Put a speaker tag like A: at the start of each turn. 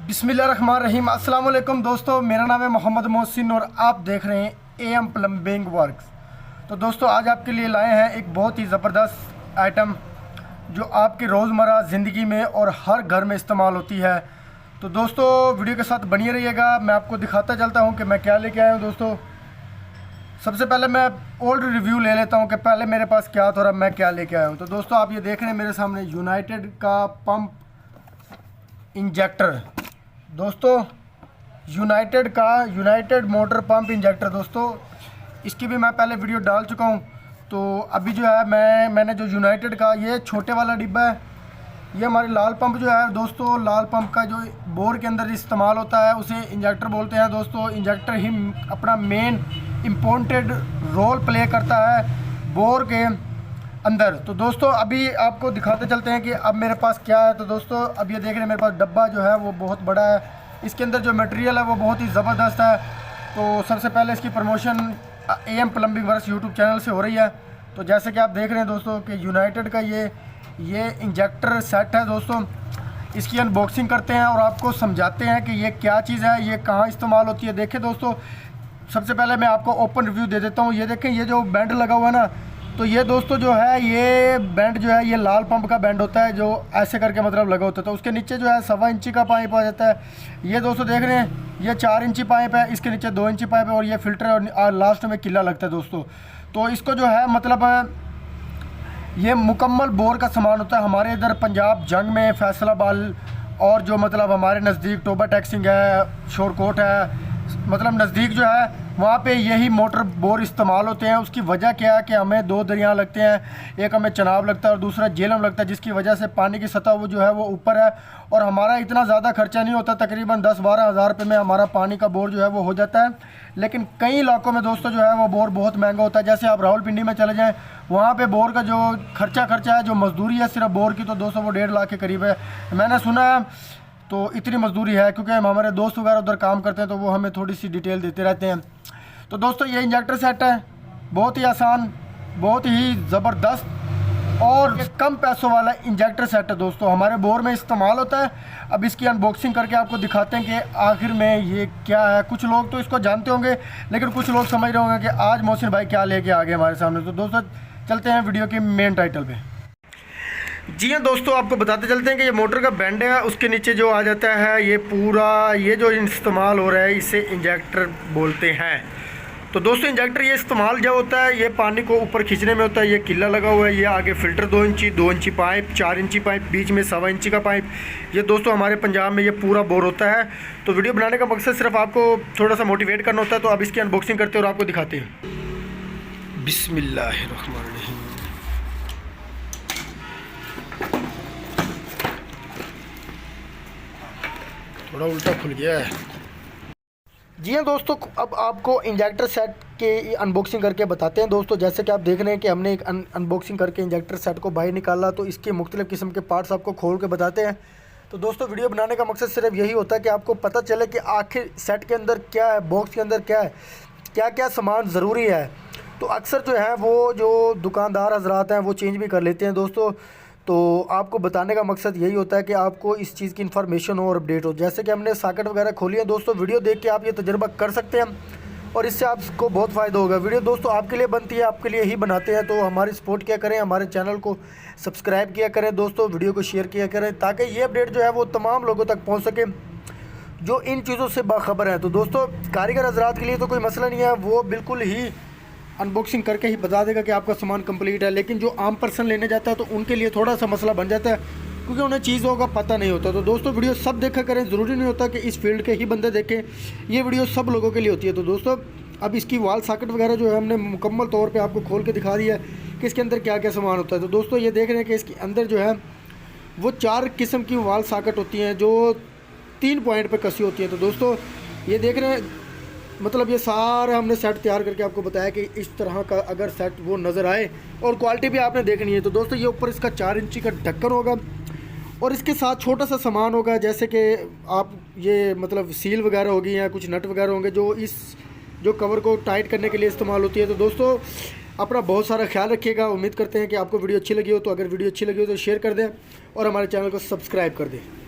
A: बिस्मिल्लाहिर्रहमानिर्रहीम। अस्सलाम वालेकुम दोस्तों, मेरा नाम है मोहम्मद मोहसिन और आप देख रहे हैं एम प्लम्बिंग वर्क्स। तो दोस्तों आज आपके लिए लाए हैं एक बहुत ही ज़बरदस्त आइटम जो आपकी रोज़मर्रा ज़िंदगी में और हर घर में इस्तेमाल होती है। तो दोस्तों वीडियो के साथ बनिए रहिएगा, मैं आपको दिखाता चलता हूँ कि मैं क्या लेके आया हूँ। दोस्तों सबसे पहले मैं ओल्ड रिव्यू ले लेता हूँ कि पहले मेरे पास क्या था और अब मैं क्या लेके आया हूँ। तो दोस्तों आप ये देख रहे हैं मेरे सामने यूनाइटेड का पंप इंजेक्टर। दोस्तों यूनाइटेड मोटर पंप इंजेक्टर। दोस्तों इसकी भी मैं पहले वीडियो डाल चुका हूँ। तो अभी जो है मैंने जो यूनाइटेड का ये छोटे वाला डिब्बा है, ये हमारे लाल पंप जो है दोस्तों, लाल पंप का जो बोर के अंदर इस्तेमाल होता है उसे इंजेक्टर बोलते हैं। दोस्तों इंजेक्टर ही अपना मेन इम्पोर्टेंट रोल प्ले करता है बोर के अंदर। तो दोस्तों अभी आपको दिखाते चलते हैं कि अब मेरे पास क्या है। तो दोस्तों अब ये देख रहे हैं मेरे पास डब्बा जो है वो बहुत बड़ा है, इसके अंदर जो मटेरियल है वो बहुत ही ज़बरदस्त है। तो सबसे पहले इसकी promotion M plumbing works YouTube channel से हो रही है। तो जैसे कि आप देख रहे हैं दोस्तों कि यूनाइटेड का ये इंजेक्टर सेट है। दोस्तों इसकी अनबॉक्सिंग करते हैं और आपको समझाते हैं कि ये क्या चीज़ है, ये कहाँ इस्तेमाल होती है। देखें दोस्तों, सबसे पहले मैं आपको ओपन रिव्यू दे देता हूँ। ये देखें, ये जो बैंड लगा हुआ है ना, तो ये दोस्तों जो है ये बैंड जो है ये लाल पंप का बैंड होता है जो ऐसे करके मतलब लगा होता है। तो उसके नीचे जो है 1.25 इंची का पाइप आ जाता है। ये दोस्तों देख रहे हैं ये 4 इंची पाइप है, इसके नीचे 2 इंची पाइप है और ये फिल्टर है और लास्ट में किला लगता है। दोस्तों तो इसको जो है मतलब ये मुकम्मल बोर का सामान होता है। हमारे इधर पंजाब जंग में फैसलाबाद और जो मतलब हमारे नज़दीक टोबा टैक्सिंग है, शोरकोट है, मतलब नज़दीक जो है वहाँ पे यही मोटर बोर इस्तेमाल होते हैं। उसकी वजह क्या है कि हमें 2 दरिया लगते हैं, एक हमें चनाब लगता है और दूसरा झेलम लगता है, जिसकी वजह से पानी की सतह वो जो है वो ऊपर है और हमारा इतना ज़्यादा खर्चा नहीं होता। तकरीबन 10-12 हज़ार रुपये में हमारा पानी का बोर जो है वो हो जाता है। लेकिन कई इलाकों में दोस्तों जो है वो बोर बहुत महंगा होता है। जैसे आप रावलपिंडी में चले जाएँ, वहाँ पे बोर का जो खर्चा है, जो मजदूरी है सिर्फ बोर की, तो दोस्तों वो 1.5 लाख के करीब है, मैंने सुना है। तो इतनी मजदूरी है क्योंकि हम हमारे दोस्त वगैरह उधर काम करते हैं तो वो हमें थोड़ी सी डिटेल देते रहते हैं। तो दोस्तों ये इंजेक्टर सेट है, बहुत ही आसान, बहुत ही ज़बरदस्त और कम पैसों वाला इंजेक्टर सेट है। दोस्तों हमारे बोर में इस्तेमाल होता है। अब इसकी अनबॉक्सिंग करके आपको दिखाते हैं कि आखिर में ये क्या है। कुछ लोग तो इसको जानते होंगे लेकिन कुछ लोग समझ रहे होंगे कि आज मोहसिन भाई क्या लेके आ गए हमारे सामने। तो दोस्तों चलते हैं वीडियो के मेन टाइटल पे। जी हाँ दोस्तों, आपको बताते चलते हैं कि ये मोटर का बैंड है, उसके नीचे जो आ जाता है ये पूरा ये जो इस्तेमाल हो रहा है इसे इंजेक्टर बोलते हैं। तो दोस्तों इंजेक्टर ये इस्तेमाल जो होता है ये पानी को ऊपर खींचने में होता है। ये किला लगा हुआ है, ये आगे फ़िल्टर 2 इंची पाइप, 4 इंची पाइप, बीच में 1.25 इंची का पाइप। ये दोस्तों हमारे पंजाब में ये पूरा बोर होता है। तो वीडियो बनाने का मकसद सिर्फ आपको थोड़ा सा मोटिवेट करना होता है। तो अब इसकी अनबॉक्सिंग करते हैं और आपको दिखाते हैं। बिस्मिल्लाहिर्रहमानिर्रहीम। थोड़ा उल्टा खुल गया है। जी हाँ दोस्तों, अब आपको इंजेक्टर सेट के अनबॉक्सिंग करके बताते हैं। दोस्तों जैसे कि आप देख रहे हैं कि हमने एक अनबॉक्सिंग करके इंजेक्टर सेट को बाहर निकाला, तो इसके मुख्तलिफ़ किस्म के पार्ट्स आपको खोल के बताते हैं। तो दोस्तों वीडियो बनाने का मकसद सिर्फ यही होता है कि आपको पता चले कि आखिर सेट के अंदर क्या है, बॉक्स के अंदर क्या है, क्या क्या सामान ज़रूरी है। तो अक्सर जो है वो जो दुकानदार हजरात हैं वो चेंज भी कर लेते हैं दोस्तों। तो आपको बताने का मकसद यही होता है कि आपको इस चीज़ की इन्फॉर्मेशन हो और अपडेट हो। जैसे कि हमने सॉकेट वगैरह खोली है दोस्तों, वीडियो देख के आप ये तजुर्बा कर सकते हैं और इससे आपको बहुत फ़ायदा होगा। वीडियो दोस्तों आपके लिए बनती है, आपके लिए ही बनाते हैं। तो हमारी सपोर्ट किया करें, हमारे चैनल को सब्सक्राइब किया करें दोस्तों, वीडियो को शेयर किया करें ताकि ये अपडेट जो है वो तमाम लोगों तक पहुँच सके जो इन चीज़ों से बाखबर हैं। तो दोस्तों कारीगर हजरात के लिए तो कोई मसला नहीं है, वो बिल्कुल ही अनबॉक्सिंग करके ही बता देगा कि आपका सामान कंप्लीट है। लेकिन जो आम पर्सन लेने जाता है तो उनके लिए थोड़ा सा मसला बन जाता है क्योंकि उन्हें चीज़ों का पता नहीं होता। तो दोस्तों वीडियो सब देखा करें, ज़रूरी नहीं होता कि इस फील्ड के ही बंदे देखें, ये वीडियो सब लोगों के लिए होती है। तो दोस्तों अब इसकी वाल सॉकेट वगैरह जो है हमने मुकम्मल तौर पर आपको खोल के दिखा दिया है कि इसके अंदर क्या क्या सामान होता है। तो दोस्तों ये देख रहे हैं कि इसके अंदर जो है वो 4 किस्म की वाल सॉकेट होती हैं जो 3 पॉइंट पर कसी होती हैं। तो दोस्तों ये देख रहे हैं, मतलब ये सारा हमने सेट तैयार करके आपको बताया कि इस तरह का अगर सेट वो नज़र आए और क्वालिटी भी आपने देखनी है। तो दोस्तों ये ऊपर इसका 4 इंची का ढक्कन होगा और इसके साथ छोटा सा सामान होगा, जैसे कि आप ये मतलब सील वगैरह होगी या कुछ नट वगैरह होंगे जो इस जो कवर को टाइट करने के लिए इस्तेमाल होती है। तो दोस्तों अपना बहुत सारा ख्याल रखिएगा। उम्मीद करते हैं कि आपको वीडियो अच्छी लगी हो। तो अगर वीडियो अच्छी लगी हो तो शेयर कर दें और हमारे चैनल को सब्सक्राइब कर दें।